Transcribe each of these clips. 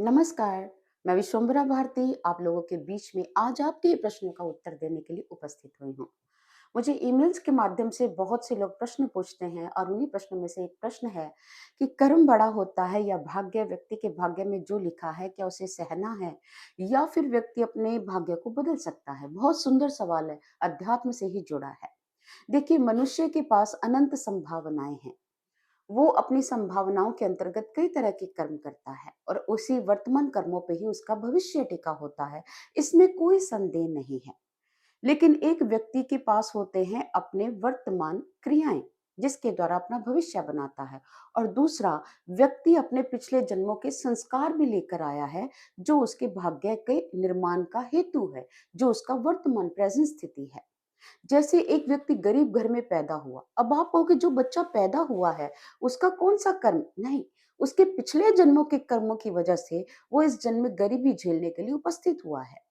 नमस्कार। मैं विश्वम्भरा भारती आप लोगों के बीच में आज आपके ये प्रश्न का उत्तर देने के लिए उपस्थित हुई हूँ। मुझे ईमेल्स के माध्यम से बहुत से लोग प्रश्न पूछते हैं और उन्हीं प्रश्नों में से एक प्रश्न है कि कर्म बड़ा होता है या भाग्य व्यक्ति के भाग्य में जो लिखा है क्या उसे सहना है या फिर व्यक्ति अपने भाग्य को बदल सकता है। बहुत सुंदर सवाल है, अध्यात्म से ही जुड़ा है। देखिए, मनुष्य के पास अनंत संभावनाएं हैं। वो अपनी संभावनाओं के अंतर्गत कई तरह के कर्म करता है और उसी वर्तमान कर्मों पे ही उसका भविष्य टिका होता है। इसमें कोई संदेह नहीं है। लेकिन एक व्यक्ति के पास होते हैं अपने वर्तमान क्रियाएं, जिसके द्वारा अपना भविष्य बनाता है, और दूसरा व्यक्ति अपने पिछले जन्मों के संस्कार भी लेकर आया है, जो उसके भाग्य के निर्माण का हेतु है, जो उसका वर्तमान प्रेजेंट स्थिति है। जैसे एक व्यक्ति गरीब घर में पैदा हुआ, अब आप कहोगे जो बच्चा पैदा हुआ है उसका कौन सा कर्म नहीं, उसके पिछले जन्मों के कर्मों की वजह से वो इस जन्म में गरीबी झेलने के लिए उपस्थित हुआ है।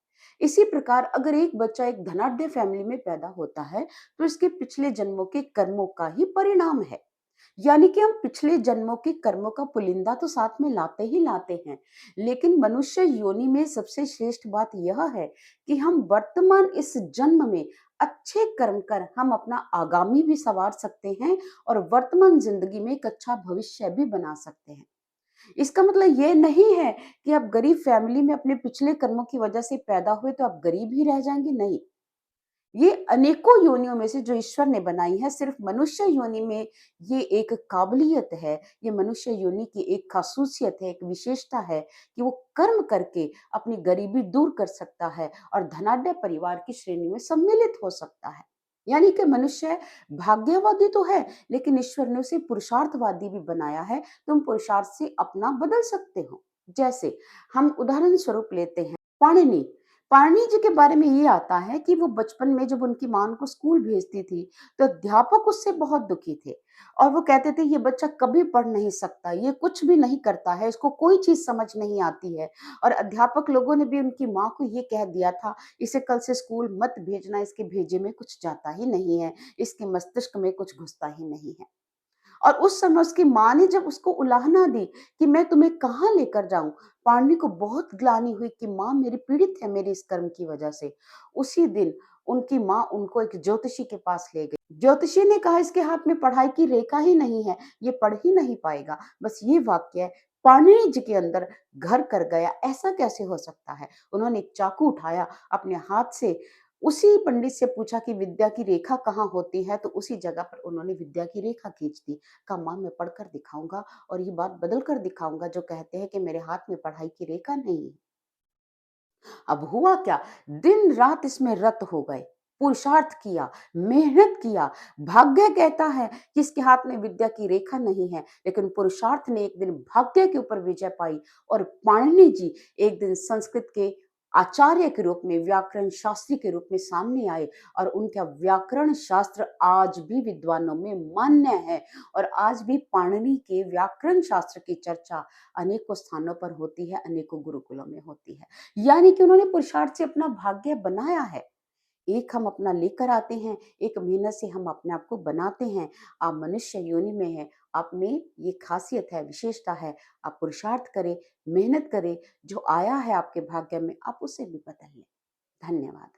इसी प्रकार अगर एक बच्चा एक धनाढ्य फैमिली में पैदा होता है तो इसके पिछले जन्मों के कर्मों का ही परिणाम है। यानी कि हम पिछले जन्मों के कर्मों का पुलिंदा तो साथ में लाते ही लाते हैं। लेकिन मनुष्य योनि में सबसे श्रेष्ठ बात यह है कि हम वर्तमान इस जन्म में अच्छे कर्म कर हम अपना आगामी भी संवार सकते हैं और वर्तमान जिंदगी में एक अच्छा भविष्य भी बना सकते हैं। इसका मतलब ये नहीं है कि आप गरीब फैमिली में अपने पिछले कर्मों की वजह से पैदा हुए तो आप गरीब ही रह जाएंगे, नहीं। ये अनेकों योनियों में से जो ईश्वर ने बनाई है, सिर्फ मनुष्य योनि में ये एक काबिलियत है, ये मनुष्य योनि की एक खासूसियत है, एक विशेषता है कि वो कर्म करके अपनी गरीबी दूर कर सकता है और धनाढ्य परिवार की श्रेणी में सम्मिलित हो सकता है। यानी कि मनुष्य भाग्यवादी तो है, लेकिन ईश्वर ने उसे पुरुषार्थवादी भी बनाया है। तुम पुरुषार्थ से अपना बदल सकते हो। जैसे हम उदाहरण स्वरूप लेते हैं पाणिनि। पाणिनि जी के बारे में ये आता है कि वो बचपन में जब उनकी माँ उनको स्कूल भेजती थी, तो अध्यापक उससे बहुत दुखी थे और वो कहते थे ये बच्चा कभी पढ़ नहीं सकता, ये कुछ भी नहीं करता है, इसको कोई चीज़ समझ नहीं आती है। और अध्यापक लोगों ने भी उनकी माँ को ये कह दिया था, इसे कल से स्कूल मत भेजना, इसके भेजे में कुछ जाता ही नहीं है, इसके मस्तिष्क में कुछ घुसता ही नहीं है। और उस समय उसकी माँ ने जब उसको उलाहना दी कि मैं तुम्हें कहाँ लेकर जाऊँ, पांडे को बहुत ग्लानि हुई कि माँ मेरी पीड़ित है मेरे इस कर्म की वजह से। उसी दिन उनकी माँ उनको एक ज्योतिषी के पास ले गई। ज्योतिषी ने कहा इसके हाथ में पढ़ाई की रेखा ही नहीं है, ये पढ़ ही नहीं पाएगा। बस ये वाक्य पाणिनि जी के अंदर घर कर गया, ऐसा कैसे हो सकता है? उन्होंने एक चाकू उठाया, अपने हाथ से उसी पंडित से पूछा कि विद्या की रेखा कहाँ होती है, तो उसी जगह पर उन्होंने विद्या की रेखा खींच दी। कहा माँ मैं पढ़कर दिखाऊँगा और ये बात बदल कर दिखाऊँगा जो कहते हैं कि मेरे हाथ में पढ़ाई की रेखा नहीं है। अब हुआ क्या, दिन-रात इसमें रत हो गए, पुरुषार्थ किया, मेहनत किया। भाग्य कहता है कि इसके हाथ में विद्या की रेखा नहीं है, लेकिन पुरुषार्थ ने एक दिन भाग्य के ऊपर विजय पाई और पाणिनि जी एक दिन संस्कृत के आचार्य के रूप में, व्याकरण शास्त्री के रूप में सामने आए और उनका व्याकरण शास्त्र आज भी विद्वानों में मान्य है। और आज भी पाणिनि के व्याकरण शास्त्र की चर्चा अनेकों स्थानों पर होती है, अनेकों गुरुकुलों में होती है। यानी कि उन्होंने पुरुषार्थ से अपना भाग्य बनाया है। एक हम अपना लेकर आते हैं, एक मेहनत से हम अपने आप को बनाते हैं। आप मनुष्य योनि में हैं, आप में ये खासियत है, विशेषता है। आप पुरुषार्थ करें, मेहनत करें, जो आया है आपके भाग्य में आप उसे भी बदलिए। धन्यवाद।